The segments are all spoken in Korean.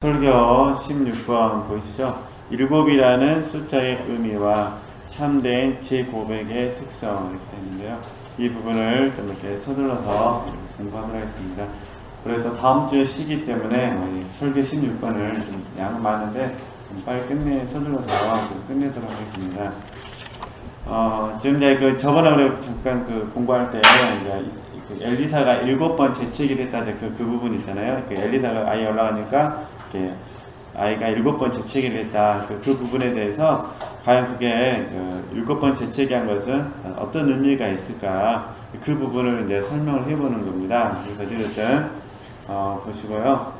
설교 16번 보이시죠? 일곱이라는 숫자의 의미와 참된 제 고백의 특성 이렇게 되는데요. 이 부분을 좀 이렇게 서둘러서 공부하도록 하겠습니다. 그래도 다음 주에 쉬기 때문에 설교 16번을 좀 양은 많은데 좀 빨리 서둘러서 좀 끝내도록 하겠습니다. 지금 이제 저번에 우리 잠깐 공부할 때 이제 엘리사가 7번 재채기를 했다 그 부분 있잖아요. 엘리사가 아예 올라가니까 이렇게 아이가 7번 재채기를 했다. 그 부분에 대해서 과연 그게 7번 재채기한 것은 어떤 의미가 있을까? 그 부분을 이제 설명을 해보는 겁니다. 그래서 어쨌든 보시고요.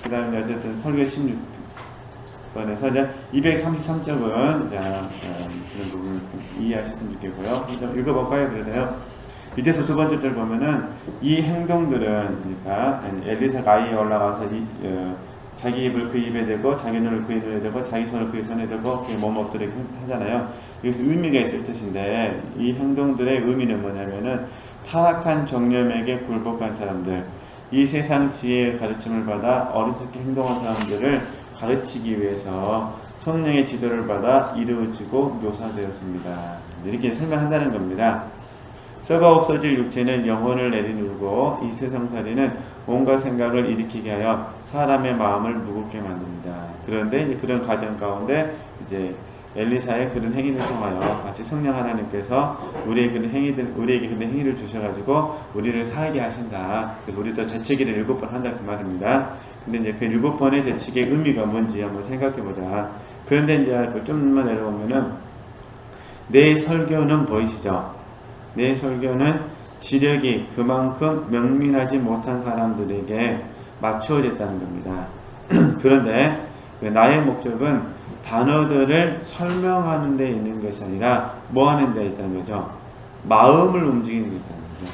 그 다음에 어쨌든 설교 16번에서 이제 233쪽은 그런 부분을 이해하셨으면 좋겠고요. 좀 읽어볼까요? 그래도요. 밑에서 두 번째 절 보면은 이 행동들은 그러니까 엘리사가 아이에 올라가서 자기 입을 그 입에 대고 자기 눈을 그 눈에 대고 자기 손을 그 손에 대고 몸 엎드리게 하잖아요. 여기서 의미가 있을 뜻인데 이 행동들의 의미는 뭐냐면은 타락한 정념에게 굴복한 사람들, 이 세상 지혜의 가르침을 받아 어리석게 행동한 사람들을 가르치기 위해서 성령의 지도를 받아 이루어지고 묘사되었습니다. 이렇게 설명한다는 겁니다. 썩어 없어질 육체는 영혼을 내리누르고 이 세상살이는 온갖 생각을 일으키게 하여 사람의 마음을 무겁게 만듭니다. 그런데 이제 그런 과정 가운데 이제 엘리사의 그런 행위를 통하여 마치 성령 하나님께서 우리에게 그런 행위를 주셔가지고 우리를 살게 하신다. 그래서 우리도 재채기를 7번 한다 그 말입니다. 근데 이제 그 7번의 재채기의 의미가 뭔지 한번 생각해보자. 그런데 이제 좀만 내려오면은 내 설교는 보이시죠? 내 설교는 지력이 그만큼 명민하지 못한 사람들에게 맞추어졌다는 겁니다. 그런데 나의 목적은 단어들을 설명하는 데 있는 것이 아니라 뭐 하는 데 있다는 거죠? 마음을 움직이는 데 있다는 거죠.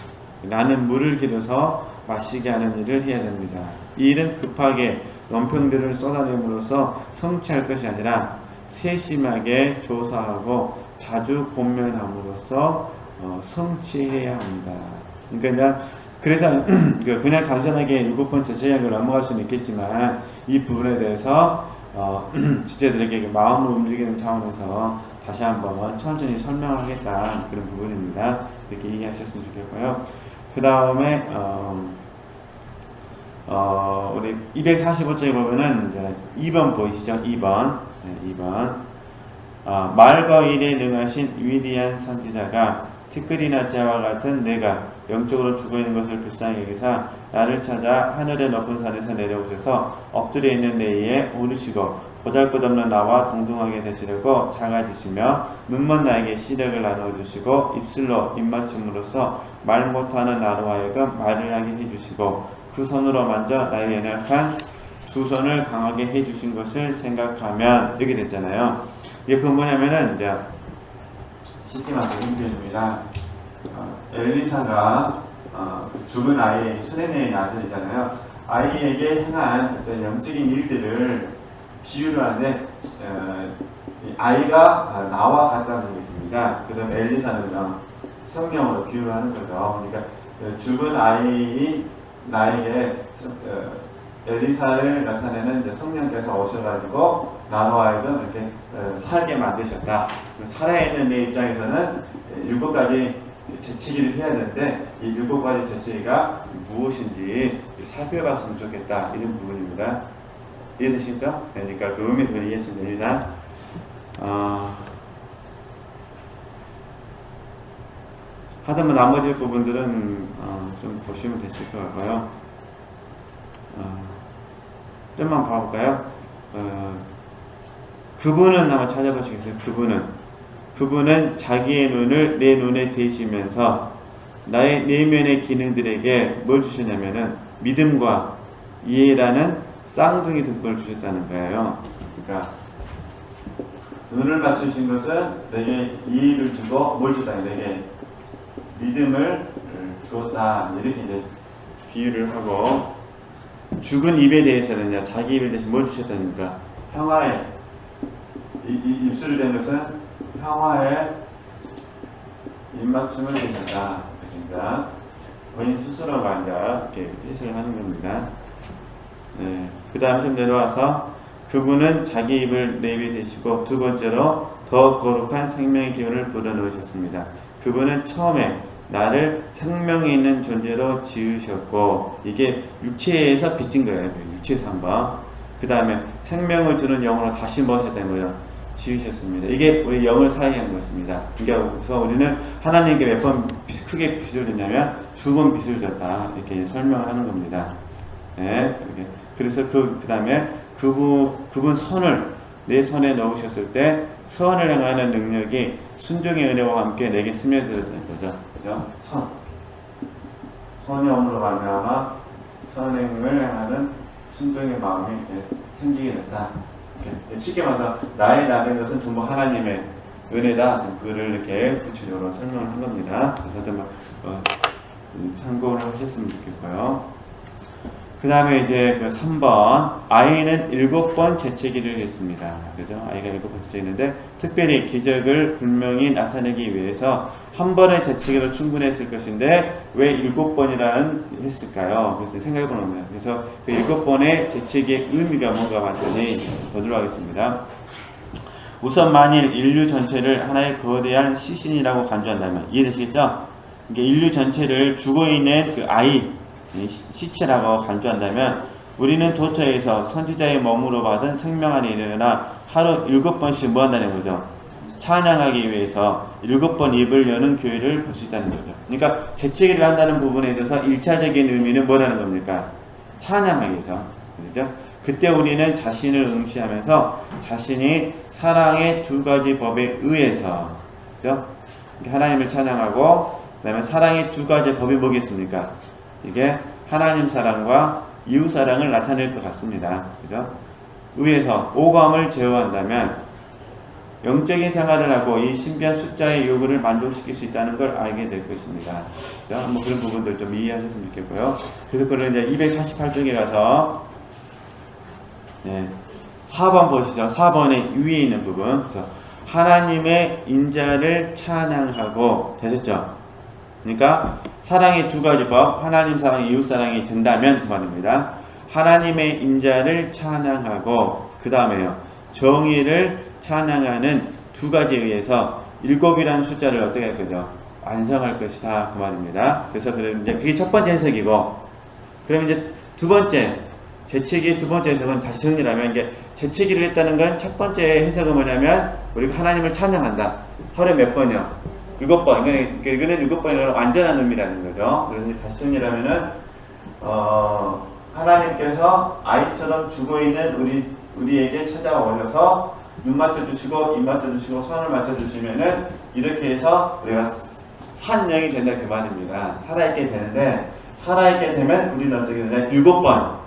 나는 물을 길어서 마시게 하는 일을 해야 됩니다. 이 일은 급하게 논평들을 쏟아냄으로써 성취할 것이 아니라 세심하게 조사하고 자주 권면함으로써 성취해야 합니다. 그러니까 그래서 그냥 단순하게 7번 재채기로 넘어갈 수는 있겠지만 이 부분에 대해서 지체들에게 마음을 움직이는 차원에서 다시 한번 천천히 설명하겠다 그런 부분입니다. 이렇게 이해하셨으면 좋겠고요. 그 다음에 우리 245쪽에 보면은 이제 2번 보이시죠? 2번. 네, 2번. 말과 일에 능하신 위대한 선지자가 티끌이나 재와 같은 내가 영적으로 죽어있는 것을 불쌍히 여기사 나를 찾아 하늘의 높은 산에서 내려오셔서 엎드려 있는 내 위에 오르시고 보잘것없는 나와 동등하게 되시려고 작아지시며 눈먼 나에게 시력을 나누어주시고 입술로 입맞춤으로써 말 못하는 나로 하여금 말을 하게 해주시고 그 손으로 만져 나의 연약한 두 손을 강하게 해주신 것을 생각하면 이렇게 됐잖아요. 이게 그건 뭐냐면은 이제 쉽게 말하면 힘듭니다. 엘리사가 죽은 아이 수레네의 아들이잖아요. 아이에게 행한 어떤 영적인 일들을 비유를 하는데 아이가 나와 같다는 것입니다. 그럼 엘리사는요 성령으로 비유를 하는 거죠. 그러니까 죽은 아이 나에게 엘리사를 나타내는 성령께서 오셔가지고 나로 하여금 이렇게 살게 만드셨다. 살아있는 내 입장에서는 7가지 재채기를 해야 되는데 이 7가지 재채기가 무엇인지 살펴봤으면 좋겠다. 이런 부분입니다. 이해되시죠? 그러니까 그 의미를 이해하시면 됩니다. 하다만 나머지 부분들은 좀 보시면 되실 것 같고요. 좀만 봐볼까요? 그분은 한번 찾아보시겠어요? 그분은 자기의 눈을 내 눈에 대시면서 나의 내면의 기능들에게 뭘 주셨냐면은 믿음과 이해라는 쌍둥이 등불을 주셨다는 거예요. 그러니까 눈을 맞추신 것은 내게 이해를 주고 뭘 줬다? 내게 믿음을 주었다. 이렇게 이제 비유를 하고 죽은 입에 대해서는 자기 입에 대해서 뭘 주셨다니까 평화의 입술을 댄 것은 평화의 입맞춤을 해준다. 본인 스스로가 이제 이렇게 해석을 하는 겁니다. 네. 그 다음 좀 내려와서 그분은 자기 입을 내비대시고 두 번째로 더 거룩한 생명의 기운을 불어넣으셨습니다. 그분은 처음에 나를 생명이 있는 존재로 지으셨고 이게 육체에서 빚진 거예요. 육체에서 한번. 그 다음에 생명을 주는 영으로 다시 뭐 하셨다는 거예요? 지으셨습니다. 이게 우리 영을 사용한 것입니다. 그러니까 우리는 하나님께 몇 번 크게 빚을 졌냐면 두 번 빚을 졌다 이렇게 설명을 하는 겁니다. 네, 그래서 그 다음에 그분 손을 내 손에 넣으셨을 때 선을 행하는 능력이 순종의 은혜와 함께 내게 스며들었다는 거죠. 그죠? 선의 영으로 말미암아 선행을 행하는 순종의 마음이 생기게 됐다. 쉽게 말해서 나의 나는 것은 전부 하나님의 은혜다. 그거를 이렇게 구체적으로 설명을 한 겁니다. 그래서 좀 참고를 하셨으면 좋겠고요. 그 다음에 이제 3번 아이는 7번 재채기를 했습니다. 그죠? 아이가 7번 재채기했는데 특별히 기적을 분명히 나타내기 위해서 한 번의 재채기로 충분했을 것인데 왜 7번이라는 했을까요? 그래서 생각해 보는 거예요. 그래서 그 7번의 재채기의 의미가 뭔가 봤더니 보도록 하겠습니다. 우선 만일 인류 전체를 하나의 거대한 시신이라고 간주한다면 이해되시겠죠? 이게 인류 전체를 죽어있는 그 아이 시체라고 간주한다면 우리는 도처에서 선지자의 몸으로 받은 생명 안에 이르나 하루 7번씩 뭐 한다는 거죠? 찬양하기 위해서 7번 입을 여는 교회를 볼 수 있다는 거죠. 그러니까 재채기를 한다는 부분에 있어서 1차적인 의미는 뭐라는 겁니까? 찬양하기 위해서. 그렇죠? 그때 우리는 자신을 응시하면서 자신이 사랑의 두 가지 법에 의해서 그렇죠? 하나님을 찬양하고 그 다음에 사랑의 두 가지 법이 뭐겠습니까? 이게 하나님 사랑과 이웃 사랑을 나타낼 것 같습니다. 그죠? 의해서 오감을 제어한다면 영적인 생활을 하고 이 신비한 숫자의 요구를 만족시킬 수 있다는 걸 알게 될 것입니다. 그죠? 한번 그런 부분들 좀 이해하셨으면 좋겠고요. 그래서 그걸 이제 248쪽에 가서 네, 4번 보시죠. 4번의 위에 있는 부분. 그래서 하나님의 인자를 찬양하고 되셨죠? 그러니까 사랑의 두 가지 법, 하나님 사랑, 이웃 사랑이 된다면 그 말입니다. 하나님의 인자를 찬양하고 그 다음에요. 정의를 찬양하는 두 가지에 의해서 7이라는 숫자를 어떻게 할 거죠? 완성할 것이다 그 말입니다. 그래서 이제 그게 첫 번째 해석이고, 그럼 이제 두 번째 재채기의 두 번째 해석은 다시 정리하면 이게 재채기를 했다는 건 첫 번째 해석은 뭐냐면 우리가 하나님을 찬양한다. 하루에 몇 번이요? 7번. 이거는 7번이라는 완전한 의미라는 거죠. 그래서 다시 정리하면은 하나님께서 아이처럼 죽어있는 우리에게 찾아오셔서 눈 맞춰주시고 입 맞춰주시고 손을 맞춰주시면은 이렇게 해서 우리가 산 영이 된다 그 말입니다. 살아있게 되는데 살아있게 되면 우리는 어떻게 되냐? 7번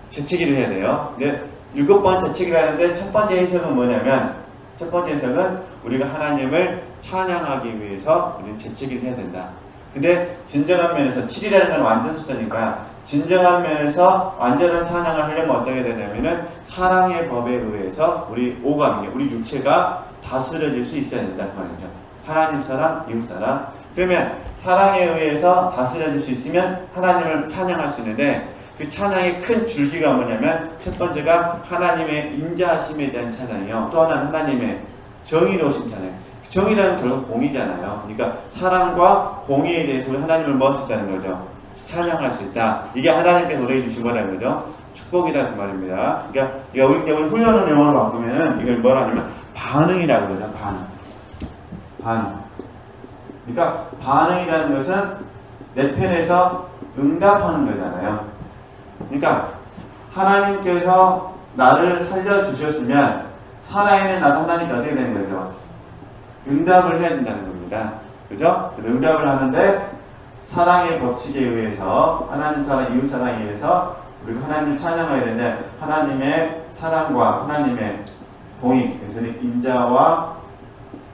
재채기를 해야 돼요. 근데 7번 재채기를 하는데 첫 번째 해석은 뭐냐면 첫 번째 해석은 우리가 하나님을 찬양하기 위해서 우리는 재채기를 해야 된다. 근데 진정한 면에서 7이라는 건 완전 숫자니까 진정한 면에서 완전한 찬양을 하려면 어떻게 되냐면은 사랑의 법에 의해서 우리 오감이, 우리 육체가 다스려질 수 있어야 된다 그 말이죠. 하나님 사랑, 이웃 사랑. 그러면 사랑에 의해서 다스려질 수 있으면 하나님을 찬양할 수 있는데 그 찬양의 큰 줄기가 뭐냐면 첫 번째가 하나님의 인자하심에 대한 찬양이요. 또 하나는 하나님의 정의로우신 찬양. 정의라는 결국 공의잖아요. 그러니까 사랑과 공의에 대해서 하나님을 뭐 할 수 있다는 거죠? 찬양할 수 있다. 이게 하나님께서 우리에게 주신 거라는 거죠. 축복이다 그 말입니다. 그러니까 우리 훈련을 영어로 바꾸면은 이걸 뭐라 하냐면 반응이라고 그러죠. 반응. 그러니까 반응이라는 것은 내 편에서 응답하는 거잖아요. 그러니까 하나님께서 나를 살려주셨으면 살아있는 나도 하나님께 어떻게 되는 거죠? 응답을 해야 된다는 겁니다. 그죠? 응답을 하는데 사랑의 법칙에 의해서 하나님 사랑, 이웃 사랑에 의해서 우리가 하나님을 찬양해야 되는데 하나님의 사랑과 하나님의 공의, 그래서 인자와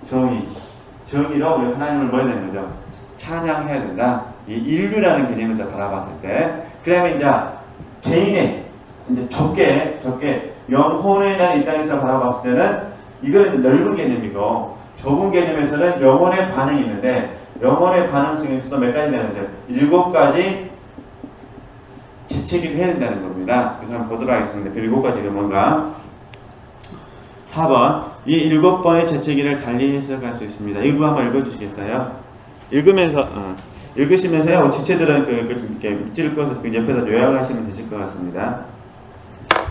정의로 우리가 하나님을 뭐 해야 되는 거죠? 찬양해야 된다. 이 인류라는 개념에서 바라봤을 때, 그 다음에 이제 개인의 이제 좁게 영혼에 대한 입장에서 바라봤을 때는 이거는 넓은 개념이고 좁은 개념에서는 영혼의 반응이 있는데 영혼의 반응 중에서도 몇 가지 되는 거죠? 7가지 재채기를 해야 된다는 겁니다. 있습니다. 그래서 한번 보도록 하겠습니다. 그 7가지가 뭔가. 4번. 이 7번의 재채기를 달리 해석할 수 있습니다. 이 부분 한번 읽어주시겠어요? 읽으시면서요, 지체들은 이렇게 밑줄 꺼서 그 옆에다 요약을 하시면 되실 것 같습니다.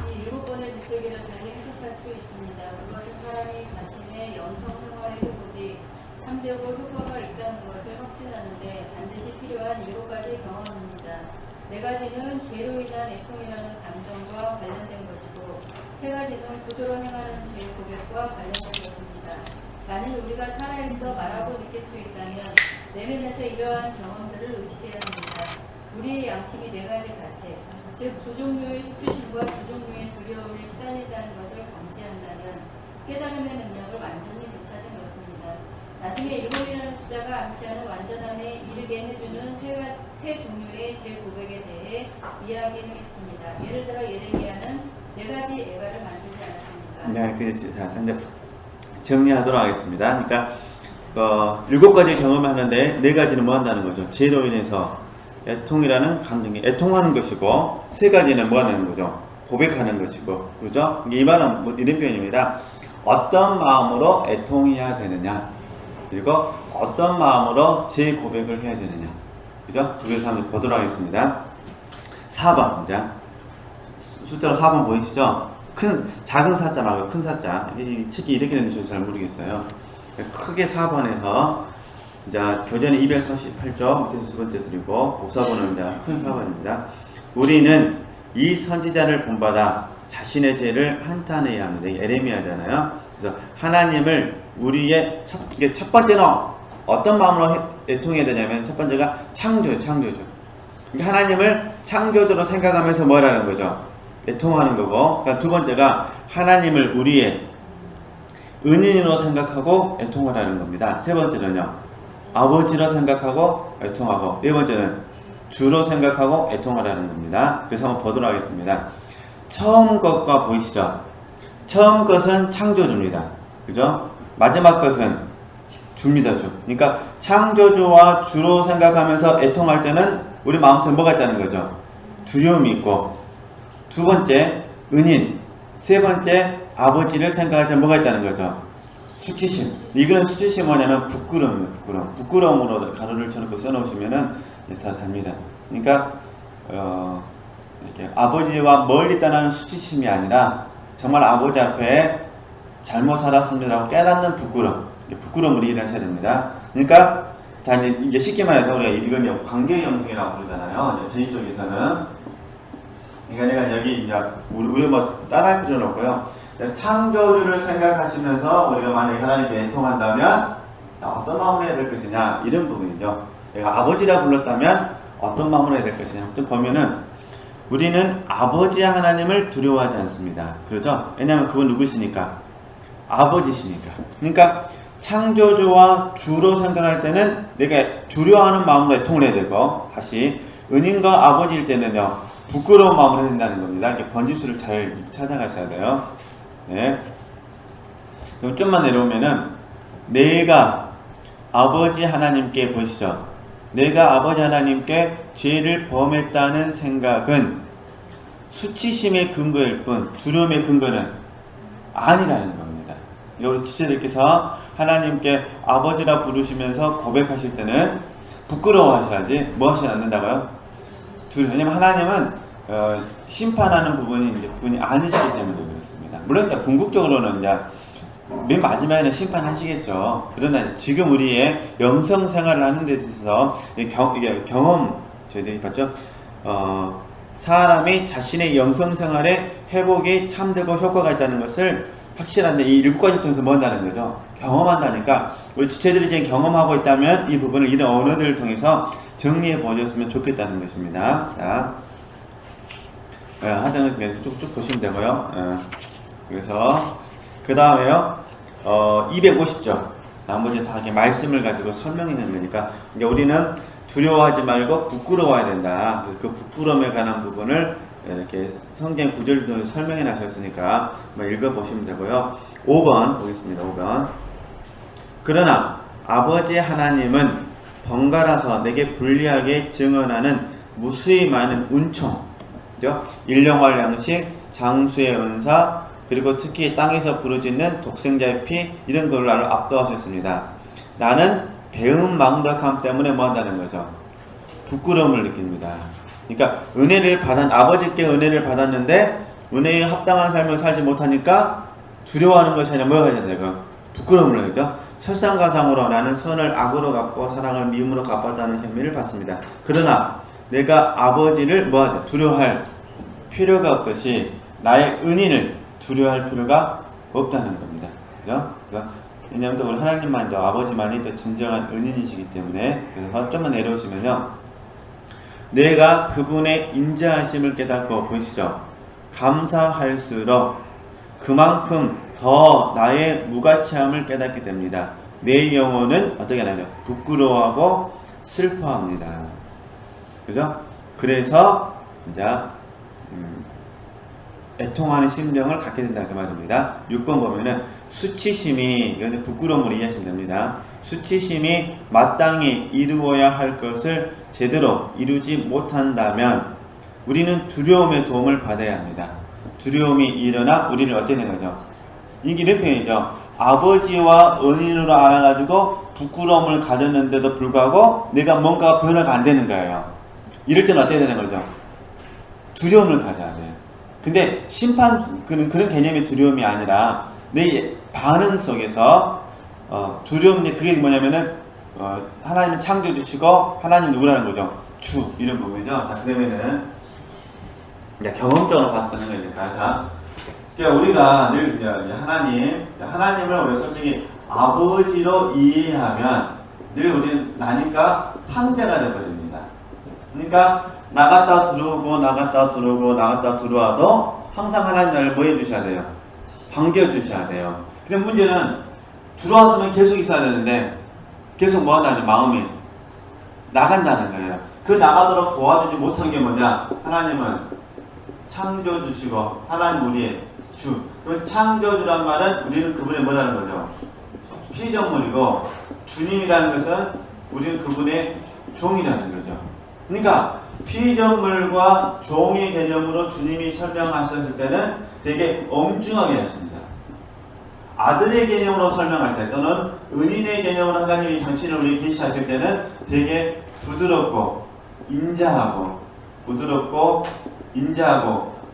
이 7번의 재채기를 달리 해석할 수 있습니다. 그것은 사람이 자신의 영성 생활의 회복이 참되고 효과가 있다는 것을 확신하는데 반드시 필요한 7가지 경험입니다. 4가지는 죄로 인한 애통이라는 감정과 관련된 것이고 3가지는 구조로 행하는 죄 고백과 관련된 것입니다. 만일 우리가 살아있어 말하고 느낄 수 있다면 내면에서 이러한 경험들을 의식해야 합니다. 우리의 양심이 4가지 가책, 즉 2종류의 수치심과 2종류의 두려움에 시달린다는 것을 감지한다면 깨달음의 능력을 완전히 되찾은 것입니다. 나중에 7이라는 숫자가 암시하는 완전함에 이르게 해주는 세 종류의 죄 고백에 대해 이야기하겠습니다. 예를 들어 예레미야는 4가지 애가를 만들지 않았습니까? 네, 자, 정리하도록 하겠습니다. 그러니까 7가지 경험을 하는데 4가지는 뭐 한다는 거죠? 죄로 인해서 애통이라는 감정이 애통하는 것이고 3가지는 뭐 하는 거죠? 고백하는 것이고, 그죠? 이 말은 뭐 이런 표현입니다. 어떤 마음으로 애통해야 되느냐, 그리고 어떤 마음으로 제 고백을 해야 되느냐, 그죠? 그래서 한번 보도록 하겠습니다. 4번, 자, 숫자로 4번 보이시죠? 작은 사자 말고 큰 사자. 이 책이 이렇게 되는지 잘 모르겠어요. 크게 4번에서 이제 교재는 248쪽 밑에서 2번째 드리고 복사본은 이제 큰 4번입니다. 우리는 이 선지자를 본받아 자신의 죄를 한탄해야 합니다. 이게 에레미야잖아요. 그래서 하나님을 우리의 첫 번째는 어떤 마음으로 애통해야 되냐면 첫 번째가 창조죠. 그러니까 하나님을 창조주로 생각하면서 뭐라는 거죠? 애통하는 거고, 그러니까 두 번째가 하나님을 우리의 은인으로 생각하고 애통을 하는 겁니다. 세 번째는요, 아버지로 생각하고 애통하고, 네 번째는 주로 생각하고 애통을 하는 겁니다. 그래서 한번 보도록 하겠습니다. 처음 것과 보이시죠? 처음 것은 창조주입니다. 그죠? 마지막 것은 주입니다. 주. 그러니까 창조주와 주로 생각하면서 애통할 때는 우리 마음속에 뭐가 있다는 거죠? 두려움이 있고, 두 번째 은인, 세 번째 아버지를 생각할 때 뭐가 있다는 거죠? 수치심. 이거는 수치심 뭐냐면 부끄러움입니다. 부끄러움으로 가로를 쳐놓고 써놓으시면은 다 답니다. 그러니까 이렇게 아버지와 멀리 떠나는 수치심이 아니라 정말 아버지 앞에 잘못 살았습니다라고 깨닫는 부끄러움으로 이해하셔야 됩니다. 그러니까 자, 이제 쉽게 말해서 우리가 이건 관계 형성이라고 부르잖아요. 저희 쪽에서는. 그러니까 내가 여기 이제 우리 뭐 따라할 필요는 없고요. 창조주를 생각하시면서 우리가 만약에 하나님께 애통한다면 어떤 마음으로 해야 될 것이냐, 이런 부분이죠. 내가 아버지라 불렀다면 어떤 마음으로 해야 될 것이냐. 좀 보면은 우리는 아버지 하나님을 두려워하지 않습니다. 그렇죠? 왜냐하면 그건 누구시니까? 아버지시니까. 그러니까 창조주와 주로 생각할 때는 내가 두려워하는 마음으로 애통을 해야 되고, 다시 은인과 아버지일 때는요, 부끄러운 마음으로 해야 된다는 겁니다. 이렇게 번지수를 잘 찾아가셔야 돼요. 네. 그럼 좀만 내려오면은 내가 아버지 하나님께 보시죠. 내가 아버지 하나님께 죄를 범했다는 생각은 수치심의 근거일 뿐 두려움의 근거는 아니라는 겁니다. 우리 지체들께서 하나님께 아버지라 부르시면서 고백하실 때는 부끄러워하셔야지 뭐 하시지 않는다고요? 왜냐면 하나님은 심판하는 부분이 아니시기 때문에 그렇습니다. 물론 궁극적으로는 이제 맨 마지막에는 심판하시겠죠. 그러나 지금 우리의 영성 생활을 하는 데 있어서 경험, 저희들이 봤죠? 사람이 자신의 영성 생활에 회복이 참되고 효과가 있다는 것을 확실한데 이 7가지 통해서 뭐 한다는 거죠? 경험한다니까 우리 지체들이 지금 경험하고 있다면 이 부분을 이런 언어들을 통해서 정리해 보셨으면 좋겠다는 것입니다. 자, 하장은 그냥 쭉쭉 보시면 되고요. 그래서 그 다음에요, 250쪽 나머지 다 이렇게 말씀을 가지고 설명해내는 거니까 이제 우리는 두려워하지 말고 부끄러워야 된다. 그 부끄러움에 관한 부분을 이렇게 성경 구절을 통해서 설명해 놨었으니까 한번 읽어보시면 되고요. 5번 보겠습니다. 5번. 그러나 아버지 하나님은 번갈아서 내게 불리하게 증언하는 무수히 많은 은총, 그죠? 일용할 양식, 장수의 은사, 그리고 특히 땅에서 부르짖는 독생자의 피, 이런 걸로 나를 압도하셨습니다. 나는 배은망덕함 때문에 뭐 한다는 거죠? 부끄러움을 느낍니다. 그러니까 아버지께 은혜를 받았는데 은혜에 합당한 삶을 살지 못하니까 두려워하는 것이 아니라 뭐가 되냐? 부끄러움을 느껴. 설상가상으로 나는 선을 악으로 갚고 사랑을 미움으로 갚았다는 혐의를 받습니다. 그러나 내가 아버지를 뭐하죠? 두려워할 필요가 없듯이 나의 은인을 두려워할 필요가 없다는 겁니다. 그죠? 왜냐하면 또 우리 하나님만, 또 아버지만이 또 진정한 은인이시기 때문에. 그래서 좀만 내려오시면요, 내가 그분의 인자하심을 깨닫고, 보시죠, 감사할수록 그만큼 더 나의 무가치함을 깨닫게 됩니다. 내 영혼은 어떻게 하나요? 부끄러워하고 슬퍼합니다. 그죠? 그래서 이제 애통하는 심령을 갖게 된다는 그 말입니다. 6번 보면은 수치심이, 이건 부끄러움으로 이해하시면 됩니다. 수치심이 마땅히 이루어야 할 것을 제대로 이루지 못한다면 우리는 두려움의 도움을 받아야 합니다. 두려움이 일어나 우리를 어떻게 되는 거죠? 이게 이런 표현이죠. 아버지와 은인으로 알아가지고 부끄러움을 가졌는데도 불구하고 내가 뭔가 변화가 안 되는 거예요. 이럴 때는 어떻게 되는 거죠? 두려움을 가져야 돼요. 근데 그런 개념의 두려움이 아니라 내 반응 속에서 두려움이, 그게 뭐냐면은 하나님은 창조주시고 하나님 누구라는 거죠? 주, 이런 부분이죠. 자, 그러면은 이제 경험적으로 봤을 때는 거니까. 자, 그러니까 우리가 늘 이제 하나님을 우리가 솔직히 아버지로 이해하면 늘 우리는 나니까 탕자가 되어버립니다. 그러니까 나갔다 들어오고 들어와도 항상 하나님 나를 뭐 해주셔야 돼요? 반겨주셔야 돼요. 근데 문제는 들어왔으면 계속 있어야 되는데 계속 뭐 한다는 마음이 나간다는 거예요. 그 나가도록 도와주지 못한 게 뭐냐? 하나님은 창조주시고 하나님 우리의 주. 그 창조주란 말은 우리는 그분의 뭐라는 거죠? 피조물이고, 주님이라는 것은 우리는 그분의 종이라는 거죠. 그러니까 피조물과 종의 개념으로 주님이 설명하셨을 때는 되게 엄중하게 하십니다. 아들의 개념으로 설명할 때, 또는 은인의 개념으로 하나님이 당신을 우리에게 계시하실 때는 되게 부드럽고 인자하고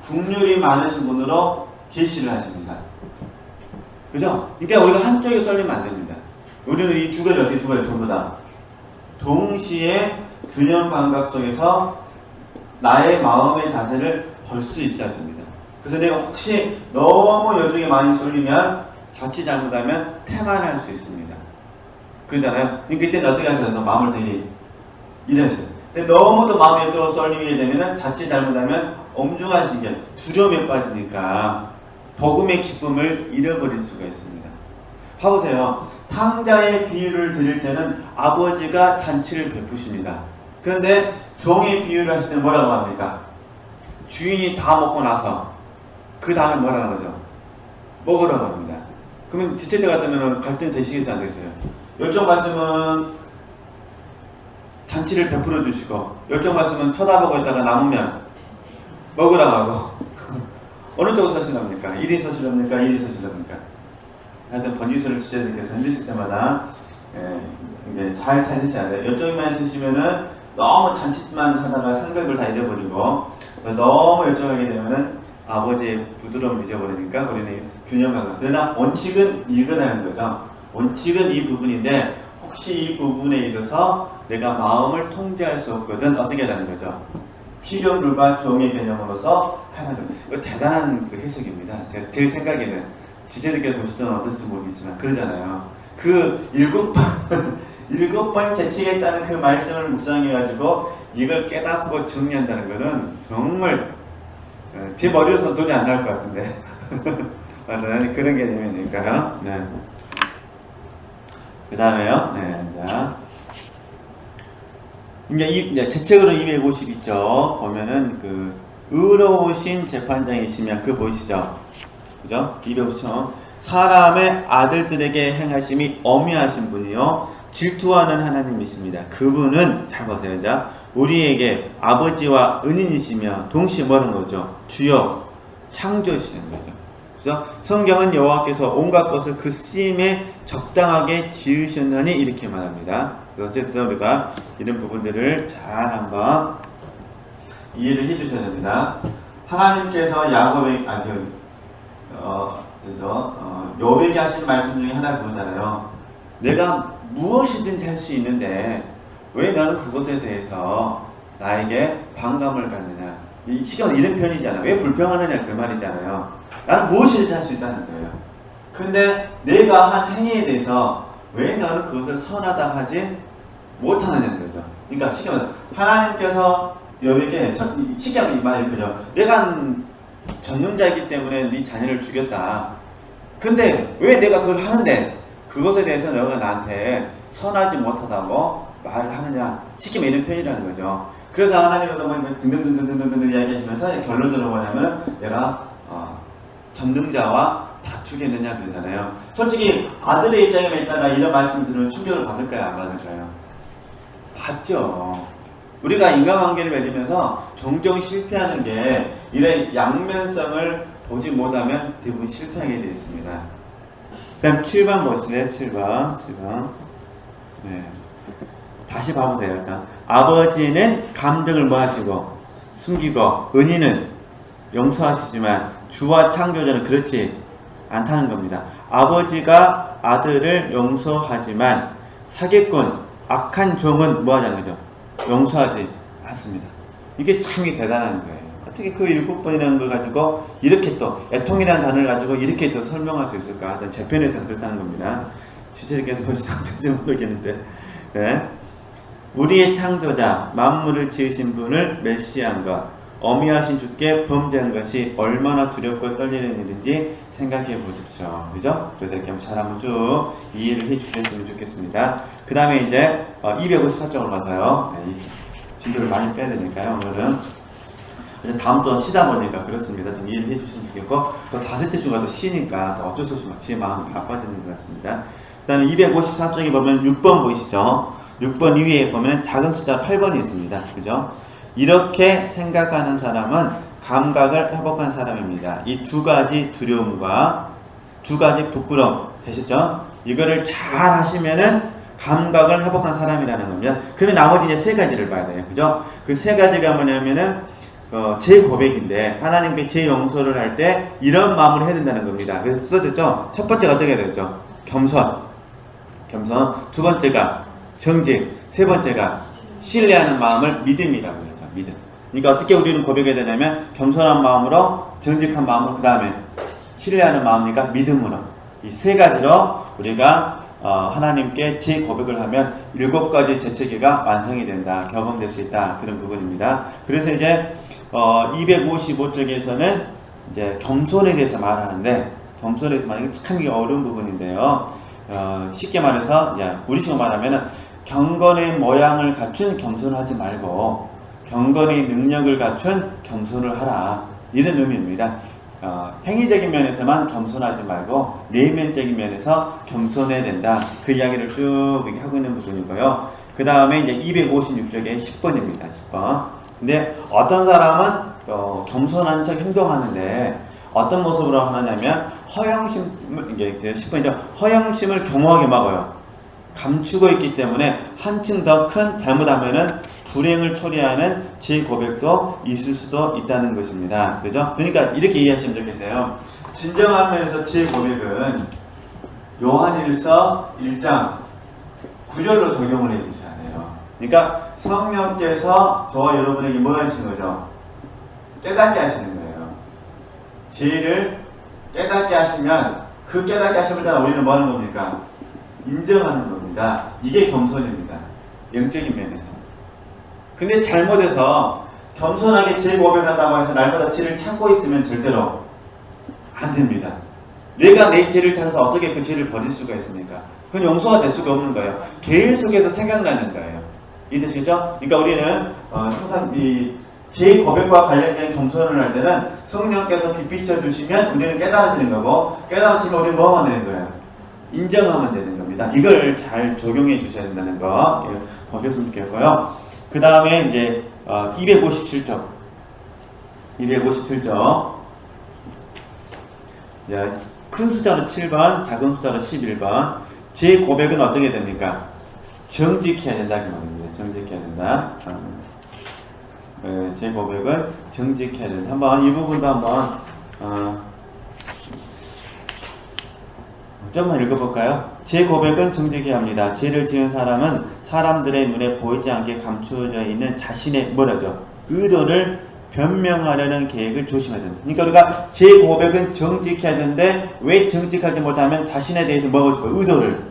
국률이 많으신 분으로 계시를 하십니다. 그죠? 그러니까 우리가 한쪽에 쏠리면 안 됩니다. 우리는 이 두 가지, 전부 다 동시에 균형 감각 속에서 나의 마음의 자세를 볼 수 있어야 됩니다. 그래서 내가 혹시 너무 이쪽에 많이 쏠리면 자칫 잘못하면 태만할 수 있습니다. 그러잖아요? 그러니까 이때는 어떻게 하셔야 돼요? 마음을 되게 이래서요. 근데 너무 또 마음이 이쪽으로 쏠리게 되면은 자칫 잘못하면 엄중하시게 두려움에 빠지니까 복음의 기쁨을 잃어버릴 수가 있습니다. 봐보세요. 탕자의 비유를 드릴 때는 아버지가 잔치를 베푸십니다. 그런데 종의 비유를 하실 때는 뭐라고 합니까? 주인이 다 먹고 나서 그 다음에 뭐라는 거죠? 먹으라고 합니다. 그러면 지체때 같으면 갈등 되시겠어요? 안 되겠어요? 이쪽 말씀은 잔치를 베풀어 주시고, 이쪽 말씀은 쳐다보고 있다가 남으면 먹으라고 하고 어느 쪽으로 서실랍니까? 1위 서실랍니까? 2위 서실랍니까? 하여튼 번지수를 지체들께서 흔드실 때마다 이제 잘 찾으셔야 돼요. 이쪽만 쓰시면은 너무 잔치만 하다가 생각을 다 잃어버리고, 너무 이쪽 하게 되면은 아버지의 부드러움을 잊어버리니까 우리는 균형감을. 그러나 원칙은 이거라는 거죠. 원칙은 이 부분인데, 혹시 이 부분에 있어서 내가 마음을 통제할 수 없거든, 어떻게 하라는 거죠? 피조물과 종의 개념으로서 하는 거. 이거 대단한 그 해석입니다. 제 생각에는 지체들께서 보실 때는 어떨지 모르겠지만 그러잖아요. 그 7번 재치겠다는 그 말씀을 묵상해가지고 이걸 깨닫고 정리한다는 거는 정말 제 머리로서 돈이 안 나올 것 같은데 맞아요. 그런 개념이니까요. 네. 그 다음에요. 네, 자. 이제 제 책으로 250 보면은 그 의로우신 재판장이시면 그 보이시죠? 그죠? 250쪽. 사람의 아들들에게 행하심이 어미하신 분이요 질투하는 하나님이십니다. 그분은 잘 보세요. 자, 우리에게 아버지와 은인이시며 동시에 뭐라는 거죠? 주여 창조시는 거죠. 그래서 성경은 여호와께서 온갖 것을 그 쓰임에 적당하게 지으셨느니 이렇게 말합니다. 어쨌든 우리가 이런 부분들을 잘 한번 이해를 해주셔야 됩니다. 하나님께서 야곱에게 여호와에게 하신 말씀 중에 하나 그거잖아요. 내가 무엇이든지 할 수 있는데 왜 너는 그것에 대해서 나에게 반감을 갖느냐. 이 시간은 이런 편이잖아요. 왜 불평하느냐 그 말이잖아요. 나는 무엇이든지 할 수 있다는 거예요. 근데 내가 한 행위에 대해서 왜 너는 그것을 선하다 하지 못하느냐는 거죠. 그러니까 시간은 하나님께서 여에게 쉽게 하면 이 말이 그죠. 내가 전능자이기 때문에 네 자녀를 죽였다. 근데 왜 내가 그걸 하는데 그것에 대해서 너가 나한테 선하지 못하다고 말을 하느냐. 쉽게 말하면 이런 표현이라는 거죠. 그래서 하나님께서 뭐 등등등등등등등 이야기하시면서 결론적으로 뭐냐면 내가 전능자와 다투겠느냐 그러잖아요. 솔직히 아들의 입장에 있다가 이런 말씀 들으면 충격을 받을까요? 안 받을까요? 받죠. 우리가 인간관계를 맺으면서 종종 실패하는 게 이런 양면성을 보지 못하면 대부분 실패하게 되어 있습니다. 그다음 7번 보실래요? 7번. 네. 다시 봐보세요. 일단 아버지는 감정을 뭐 하시고 숨기고 은희는 용서하시지만 주와 창조자는 그렇지 않다는 겁니다. 아버지가 아들을 용서하지만 사기꾼, 악한 종은 뭐 하자는 거죠? 용서하지 않습니다. 이게 참 대단한 거예요. 어떻게 그 7번이라는 걸 가지고 이렇게 또 애통이라는 단어를 가지고 이렇게 또 설명할 수 있을까? 제 편에서는 그렇다는 겁니다. 지체님께서 보시면 어떨지 모르겠는데 네. 우리의 창조자 만물을 지으신 분을 멸시한 것 어미하신 주께 범죄한 것이 얼마나 두렵고 떨리는 일인지 생각해 보십시오. 그죠? 그래서 이렇게 잘 한번 쭉 이해를 해 주셨으면 좋겠습니다. 그 다음에 이제 254쪽으로 가서요. 네, 진도를 많이 빼야 되니까요. 오늘은 이제 다음 주 쉬다 보니까 그렇습니다. 좀 이해를 해 주시면 좋겠고 또 다섯째 주가 또 쉬니까 또 어쩔 수 없이 제 마음이 아파지는 것 같습니다. 일단 254쪽에 보면 6번 보이시죠? 6번 위에 보면 작은 숫자 8번이 있습니다. 그죠? 이렇게 생각하는 사람은 감각을 회복한 사람입니다. 이 두 가지 두려움과 두 가지 부끄러움 되셨죠? 이거를 잘 하시면은 감각을 회복한 사람이라는 겁니다. 그러면 나머지 이제 세 가지를 봐야 돼요. 그죠? 그 세 가지가 뭐냐면은 제 고백인데 하나님께 제 용서를 할 때 이런 마음을 해야 된다는 겁니다. 그래서 써졌죠? 첫 번째가 어떻게 해야 되죠? 겸손. 두 번째가 정직. 세 번째가 신뢰하는 마음을 믿음이라고 하죠. 믿음. 그러니까 어떻게 우리는 고백해야 되냐면 겸손한 마음으로 정직한 마음으로 그 다음에 신뢰하는 마음이니까 믿음으로 이 세 가지로 우리가 하나님께 제 고백을 하면 7가지 재체계가 완성이 된다. 경험될 수 있다. 그런 부분입니다. 그래서 이제 255쪽에서는 이제 겸손에 대해서 말하는데 겸손에 대해서 말하는 게 참 어려운 부분인데요. 쉽게 말해서 우리식으로 말하면은 경건의 모양을 갖춘 겸손을 하지 말고 경건의 능력을 갖춘 겸손을 하라. 이런 의미입니다. 행위적인 면에서만 겸손하지 말고 내면적인 면에서 겸손해야 된다. 그 이야기를 쭉 하고 있는 부분이고요. 그 다음에 이제 256쪽에 10번입니다. 10번. 근데 어떤 사람은 겸손한 척 행동하는데 어떤 모습으로 하느냐면 허영심을 이게 10번이죠. 허영심을 겸허하게 막아요. 감추고 있기 때문에 한층 더 큰 잘못하면은 불행을 초래하는 제 고백도 있을 수도 있다는 것입니다. 그죠? 그러니까 이렇게 이해하시면 좋겠어요. 진정한 면에서 제 고백은 요한일서 1장 9절로 적용을 해주셔야 돼요. 그러니까 성령께서 저와 여러분에게 뭐 하시는 거죠? 깨닫게 하시는 거예요. 죄를 깨닫게 하시면 그 깨닫게 하심을 따라 우리는 뭐 하는 겁니까? 인정하는 겁니다. 이게 겸손입니다. 영적인 면에서. 근데 잘못해서 겸손하게 제 고백한다고 해서 날마다 죄를 참고 있으면 절대로 안 됩니다. 내가 내 죄를 찾아서 어떻게 그 죄를 버릴 수가 있습니까? 그건 용서가 될 수가 없는 거예요. 계속해서 생각나는 거예요. 이해되시죠? 그러니까 우리는 항상 제 고백과 관련된 겸손을 할 때는 성령께서 빛비춰 주시면 우리는 깨달아지는 거고 깨달아지면 우리는 뭐 하면 되는 거예요? 인정하면 되는 겁니다. 이걸 잘 적용해 주셔야 된다는 거 보셨으면 좋겠고요. 그 다음에 이제 257쪽. 257쪽. 큰 숫자로 7번, 작은 숫자로 11번. 제 고백은 어떻게 됩니까? 정직해야 된다. 그 말입니다. 정직해야 된다. 제 고백은 정직해야 된다. 한번 이 부분도 한번 좀만 읽어볼까요? 제 고백은 정직해야 합니다. 죄를 지은 사람은 사람들의 눈에 보이지 않게 감추어져 있는 자신의 뭐라죠? 의도를 변명하려는 계획을 조심해야 된다. 그러니까 우리가 제 고백은 정직해야 되는데 왜 정직하지 못하면 자신에 대해서 뭐 하고 싶어요? 의도를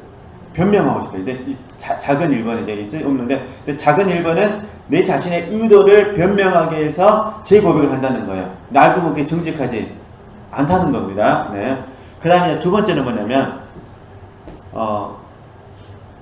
변명하고 싶어요. 이제 작은 1번에 이제 없는데 작은 1번은 내 자신의 의도를 변명하기 위해서 제 고백을 한다는 거예요. 알고 보면 그게 정직하지 않다는 겁니다. 네. 그 다음에 두 번째는 뭐냐면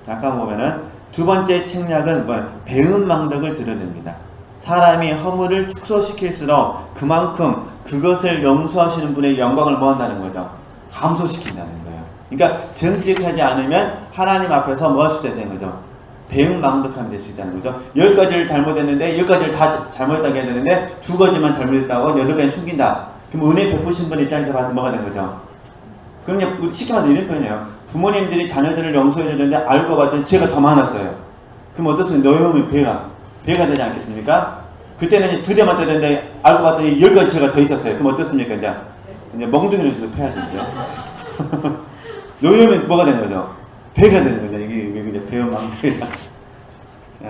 잠깐 보면은 두 번째 책략은 배은망덕을 드러냅니다. 사람이 허물을 축소시킬수록 그만큼 그것을 용서하시는 분의 영광을 뭐 한다는 거죠? 감소시킨다는 거예요. 그러니까 정직하지 않으면 하나님 앞에서 뭐 할 수 있다는 거죠? 배은망덕함이 될 수 있다는 거죠. 10가지를 잘못했는데 10가지를 다 잘못했다고 해야 되는데 2가지만 잘못했다고 8가지 숨긴다. 그럼 은혜 베푸신 분 입장에서 봐서 뭐가 된 거죠? 그럼 쉽게 말해서 이런 표현이에요. 부모님들이 자녀들을 용서해 주는데 알고 봤더니 죄가 더 많았어요. 그럼 어떻습니까? 너희 배가 되지 않겠습니까? 그때는 2대만 때렸는데 알고 봤더니 10가지 죄가 더 있었어요. 그럼 어떻습니까? 이제 멍둥이를 주고 패야 되죠. 노여우면 뭐가 되는 거죠? 배가 되는 거죠. 이게 이제 배은망덕이다.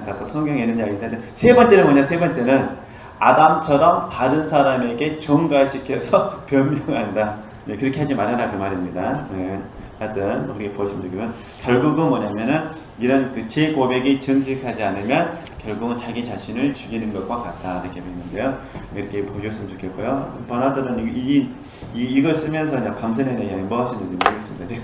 다 성경에 있는 이야기인데 세 번째는 뭐냐? 세 번째는 아담처럼 다른 사람에게 전가시켜서 변명한다. 네, 그렇게 하지 말아라 그 말입니다. 네. 하여튼 우리 보시면 되고요. 결국은 뭐냐면은 이런 그 제 고백이 정직하지 않으면 결국은 자기 자신을 죽이는 것과 같다 이렇게 보는데요. 이렇게 보셨으면 좋겠고요. 번화들은 이걸 쓰면서 그냥 밤새 내내 뭐 하시는지 모르겠습니다.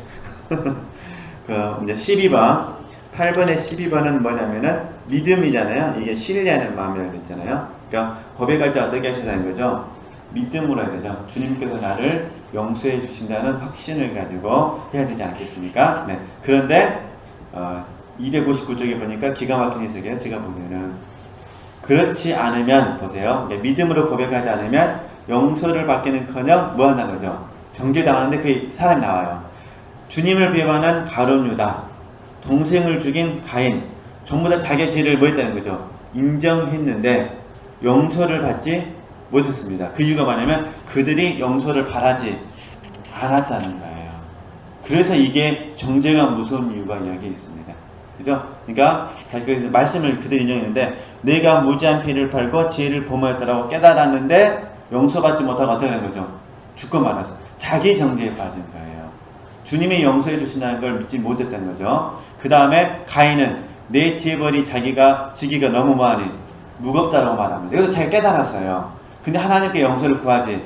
그 이제 12번 8번의 12번은 뭐냐면은 믿음이잖아요. 이게 신뢰하는 마음이라고 했잖아요. 그러니까 고백할 때 어떻게 하셔야 하는 거죠? 믿음으로 해야 되죠. 주님께서 나를 용서해 주신다는 확신을 가지고 해야 되지 않겠습니까? 네. 그런데 259쪽에 보니까 기가 막힌 해석이에요. 제가 보기에는 그렇지 않으면 보세요. 믿음으로 고백하지 않으면 용서를 받기는커녕 뭐 한다는 거죠? 정죄당하는데 그 사람이 나와요. 주님을 비방한 가룟 유다, 동생을 죽인 가인, 전부 다 자기의 죄를 뭐 했다는 거죠? 인정했는데 용서를 받지 못했습니다. 그 이유가 뭐냐면 그들이 용서를 바라지 않았다는 거예요. 그래서 이게 정죄가 무서운 이유가 여기에 있습니다. 그죠? 그러니까 말씀을 그대로 인용했는데 내가 무지한 피를 팔고 죄를 범하였다라고 깨달았는데 용서받지 못하고 어떻게 하는 거죠? 죽고 말아서 자기 정죄에 빠진 거예요. 주님이 용서해 주신다는 걸 믿지 못했다는 거죠. 그 다음에 가인은 내 죄벌이 자기가 지기가 너무 많이 무겁다라고 말합니다. 여기서 자기가 깨달았어요. 근데 하나님께 용서를 구하지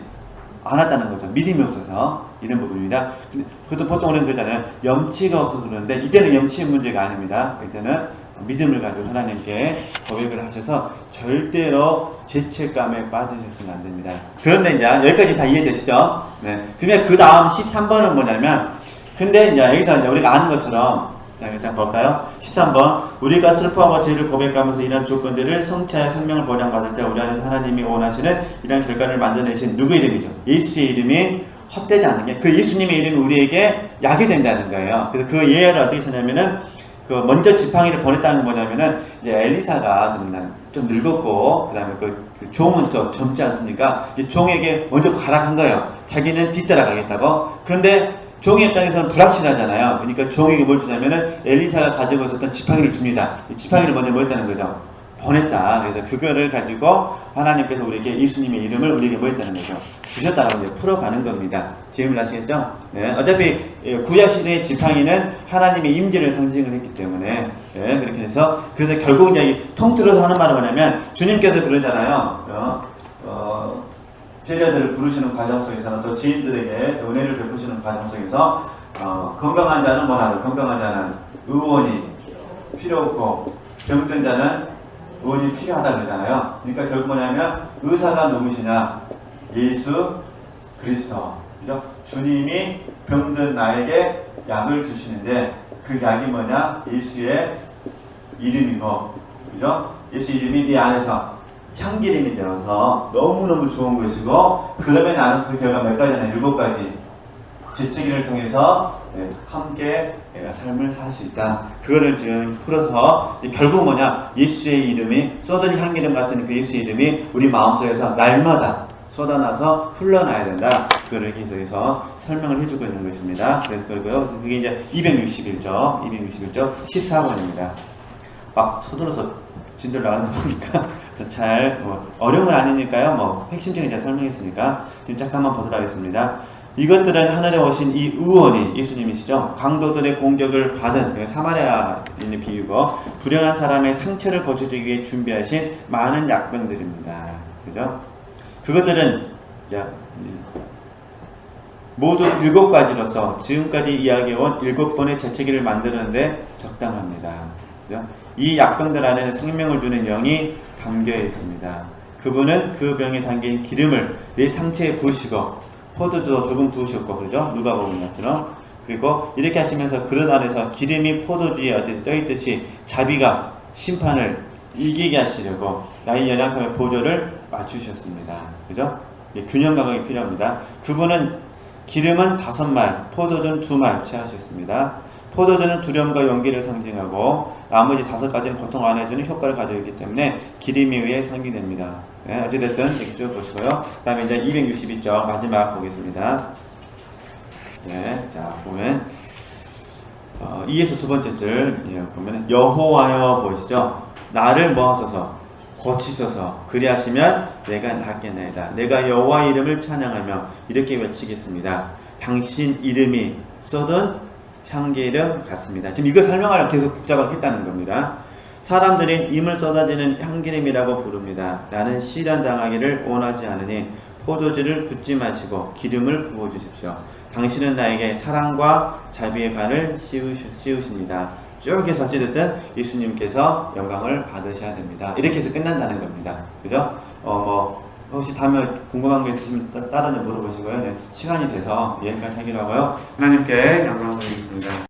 않았다는 거죠. 믿음이 없어서 이런 부분입니다. 근데 그것도 보통 우리는 그러잖아요. 염치가 없어서 그러는데 이때는 염치의 문제가 아닙니다. 이때는 믿음을 가지고 하나님께 고백을 하셔서 절대로 죄책감에 빠지셔서는 안 됩니다. 그런데 이제 여기까지 다 이해되시죠? 네. 그러면 그 다음 13번은 뭐냐면 근데 이제 여기서 이제 우리가 아는 것처럼 자, 볼까요? 13번. 우리가 슬퍼하고 죄를 고백하면서 이런 조건들을 성취하여 생명을 보장받을 때 우리 안에서 하나님이 원하시는 이런 결과를 만들어내신 누구의 이름이죠? 예수의 이름이 헛되지 않은 게 그 예수님의 이름이 우리에게 약이 된다는 거예요. 그래서 그 예언을 어떻게 했냐면은 그 먼저 지팡이를 보냈다는 게 뭐냐면은 이제 엘리사가 좀 늙었고 그다음에 그 종은 좀 젊지 않습니까? 이 종에게 먼저 가락한 거예요. 자기는 뒤따라가겠다고. 그런데 종의 입장에서는 불확실하잖아요. 그러니까 종에게 뭘 주냐면은 엘리사가 가지고 있었던 지팡이를 줍니다. 이 지팡이를 먼저 뭐 했다는 거죠? 보냈다. 그래서 그거를 가지고 하나님께서 우리에게 예수님의 이름을 우리에게 뭐 했다는 거죠? 주셨다라고 이제 풀어가는 겁니다. 질문 아시겠죠? 네. 어차피 구약시대의 지팡이는 하나님의 임재를 상징을 했기 때문에 네, 그렇게 해서 그래서 결국 이제 통틀어서 하는 말은 뭐냐면 주님께서 그러잖아요. 제자들을 부르시는 과정 속에서는 또 지인들에게 은혜를 베푸시는 과정 속에서 건강한 자는 뭐라고? 건강한 자는 의원이 필요 없고 병든 자는 의원이 필요하다 그러잖아요. 그러니까 결국 뭐냐면 의사가 누구시냐? 예수 그리스도. 그죠? 주님이 병든 나에게 약을 주시는데 그 약이 뭐냐? 예수의 이름이고, 그죠? 예수 이름이 네 안에서 향기름이 되어서 너무너무 좋은 것이고, 그러면 나는 그 결과 몇 가지나 7가지 재채기를 통해서 함께 삶을 살 수 있다. 그거를 지금 풀어서 결국 뭐냐, 예수의 이름이 쏟은 향기름 같은 그 예수의 이름이 우리 마음속에서 날마다 쏟아나서 흘러나야 된다. 그거를 계속해서 설명을 해주고 있는 것입니다. 그래서 그게 이제 261조 14번입니다. 막 서둘러서 진도를 나가다 보니까 잘 어려운 건 아니니까요. 핵심적인 잘 설명했으니까 좀 잠깐만 보도록 하겠습니다. 이것들은 하늘에 오신 이 의원이 예수님이시죠. 강도들의 공격을 받은 사마리아인의 비유고, 불행한 사람의 상처를 고쳐주기 위해 준비하신 많은 약병들입니다. 그죠? 그것들은 모두 7가지로서 지금까지 이야기해온 7번의 재채기를 만드는데 적당합니다. 그죠? 이 약병들 안에는 생명을 주는 영이 담겨 있습니다. 그분은 그 병에 담긴 기름을 내 상처에 부으시고, 포도주도 조금 부으셨고, 그러죠? 누가복음 같처럼. 그리고 이렇게 하시면서 그릇 안에서 기름이 포도주에 떠있듯이 자비가 심판을 이기게 하시려고 나의 연약함의 보조를 맞추셨습니다. 그죠? 균형 감각이 필요합니다. 그분은 기름은 5말, 포도주는 2말 취하셨습니다. 포도주는 두려움과 용기를 상징하고, 나머지 5가지는 고통 안 해주는 효과를 가지고 있기 때문에 기름에 의해 상기됩니다. 네, 어찌됐든 이렇게 쭉 보시고요. 그 다음에 이제 262쪽 마지막 보겠습니다. 네, 자, 보면 2에서 두 번째 줄 보면 여호와여 보이시죠? 나를 모아소서 고치소서 그리하시면 내가 낫겠나이다. 내가 여호와 이름을 찬양하며 이렇게 외치겠습니다. 당신 이름이 쏟은 향기름 같습니다. 지금 이거 설명하려고 계속 복잡하게 했다는 겁니다. 사람들이 임을 쏟아지는 향기름이라고 부릅니다. 나는 시련 당하기를 원하지 않으니 포도주를 붓지 마시고 기름을 부어주십시오. 당신은 나에게 사랑과 자비의 간을 씌우십니다. 쭉 해서 어찌됐든 예수님께서 영광을 받으셔야 됩니다. 이렇게 해서 끝난다는 겁니다. 그죠? 혹시 다음에 궁금한 게 있으시면 따로 물어보시고요. 네, 시간이 돼서 여기까지 하기로 하고요. 하나님께 영광을 드리겠습니다.